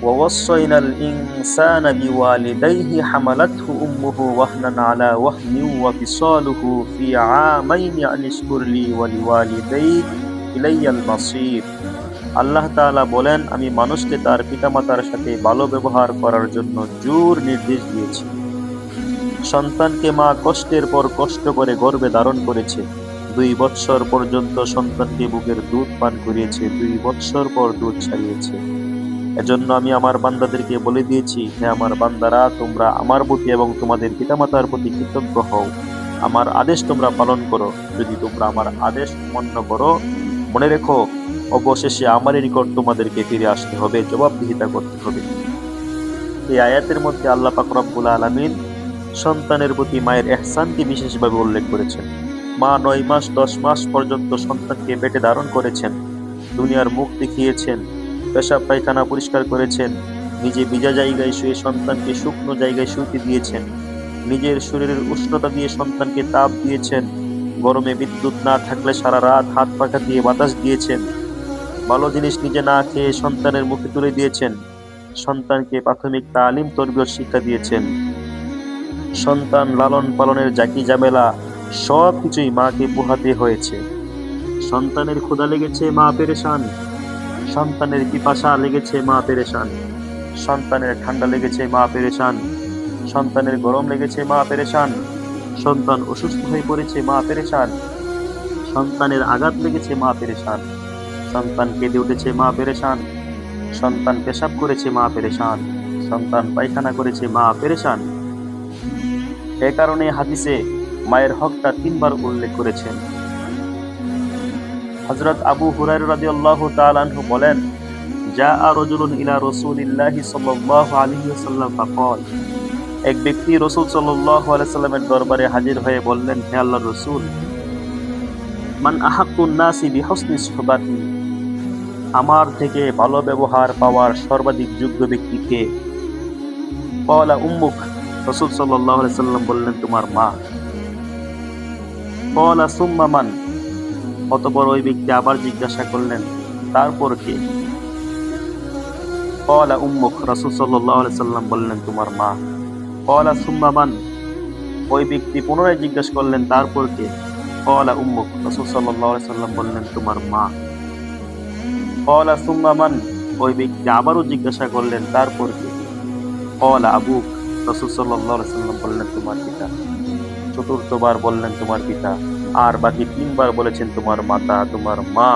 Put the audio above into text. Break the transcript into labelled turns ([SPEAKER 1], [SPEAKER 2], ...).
[SPEAKER 1] ووصينا الإنسان بوالديه حملته أمه وهنا على وهن وفصاله في عامين أن اشكر لي ولوالديك إلي المصير। আল্লাহ তাআলা বলেন, আমি মানুষকে তার পিতামাতার সাথে ভালো ব্যবহার করার জন্য জোর নির্দেশ দিয়েছি। সন্তানকে মা কষ্টের পর কষ্ট করে গর্ভে ধারণ করেছে, 2 বৎসর পর্যন্ত সন্তানকে বুকের দুধ পান করিয়েছে, 2 বৎসর পর দুধ ছাড়িয়েছে। এজন্য আমি আমার বান্দাদেরকে বলে দিয়েছি, হে আমার বান্দারা, তোমরা আমার প্রতি এবং তোমাদের পিতামাতার প্রতি কৃতজ্ঞ হও, আমার আদেশ তোমরা পালন করো। যদি তোমরা আমার আদেশ মান্য করো, মনে রেখো অবশেষে আমারই নিকট তোমাদেরকে ফিরে আসতে হবে, জবাবদিহিতা করতে হবে। এই আয়াতের মধ্যে আল্লাহ পাক রব্বুল আলামিন সন্তানের প্রতি মায়ের ইহসানকে বিশেষভাবে উল্লেখ করেছেন। মা 9 মাস 10 মাস পর্যন্ত সন্তানকে পেটে ধারণ করেছেন, দুনিয়ার মুখ দেখিয়েছেন, পেশাব পায়খানা পরিষ্কার করেছেন, নিজে ভিজা জায়গায় শুয়ে সন্তানকে শুকনো জায়গায় শুতে দিয়েছেন, নিজের শরীরের উষ্ণতা দিয়ে সন্তানকে তাপ দিয়েছেন, গরমে বিদ্যুৎ না থাকলে সারা রাত হাত পাখা দিয়ে বাতাস দিয়েছেন, ভালো জিনিস নিজে না খেয়ে সন্তানের মুখে তুলে দিয়েছেন, সন্তানকে প্রাথমিক তালিম তরবিয়ত শিক্ষা দিয়েছেন। সন্তান লালন পালনের জাকি জামেলা সব কিছুই মাকে পোহাতে হয়েছে। সন্তানের ক্ষুধা লেগেছে, মা পেরেশান। সন্তানের পিপাসা লেগেছে, মা পেরেশান। সন্তানের ঠান্ডা লেগেছে, মা পেরেশান। সন্তানের গরম লেগেছে, মা পেরেশান। সন্তান অসুস্থ হয়ে পড়েছে, মা পেরেশান। সন্তানের আঘাত লেগেছে, মা পেরেশান। সন্তান কেঁদে উঠেছে, মা পেরেশান। সন্তান পেশাব করেছে, মা পেরেশান। সন্তান পায়খানা করেছে, মা পেরেশান। এ কারণে হাদিসে মায়ের হকটা 3 বার উল্লেখ করেছেন। হযরত আবু হুরায়রা রাদিয়াল্লাহু তাআলা আনহু বলেন, জাআ রাজুলুন ইলা রাসূলিল্লাহি সাল্লাল্লাহু আলাইহি ওয়াসাল্লাম ফাকাল, এক ব্যক্তি রাসূল সাল্লাল্লাহু আলাইহি ওয়াসাল্লামের দরবারে হাজির হয়ে বললেন, হে আল্লাহর রাসূল, মান আহাক্কুন নাসি বিহুসনি সুহবাতি, আমার থেকে ভালো ব্যবহার পাওয়ার সর্বাধিক যোগ্য ব্যক্তি কে? ক্বালা উম্মুক, রাসূল সাল্লাল্লাহু আলাইহি ওয়াসাল্লাম বললেন, তোমার মা। ক্বালা সুম্মা মান, অতঃপর ওই ব্যক্তি আবার জিজ্ঞাসা করলেন, তারপর কে? ক্বালা উম্মুক, রাসূল সাল্লাল্লাহু আলাইহি ওয়াসাল্লাম বললেন, তোমার মা। ক্বালা সুম্মা মান, ওই ব্যক্তি পুনরায় জিজ্ঞাসা করলেন, তারপর কে? ক্বালা উম্মুক, রাসূল সাল্লাল্লাহু আলাইহি ওয়াসাল্লাম বললেন, তোমার মা। ক্বালা সুম্মা মান, ওই ব্যক্তি আবারও জিজ্ঞাসা করলেন, তারপর কে? ক্বালা আবুক, রাসূল সাল্লাল্লাহু আলাইহি ওয়াসাল্লাম বললেন, তোমার পিতা। চতুর্থবার বললেন, তোমার পিতা। আর বাকি 3 বার বলেছেন, তোমার মাতা, তোমার মা।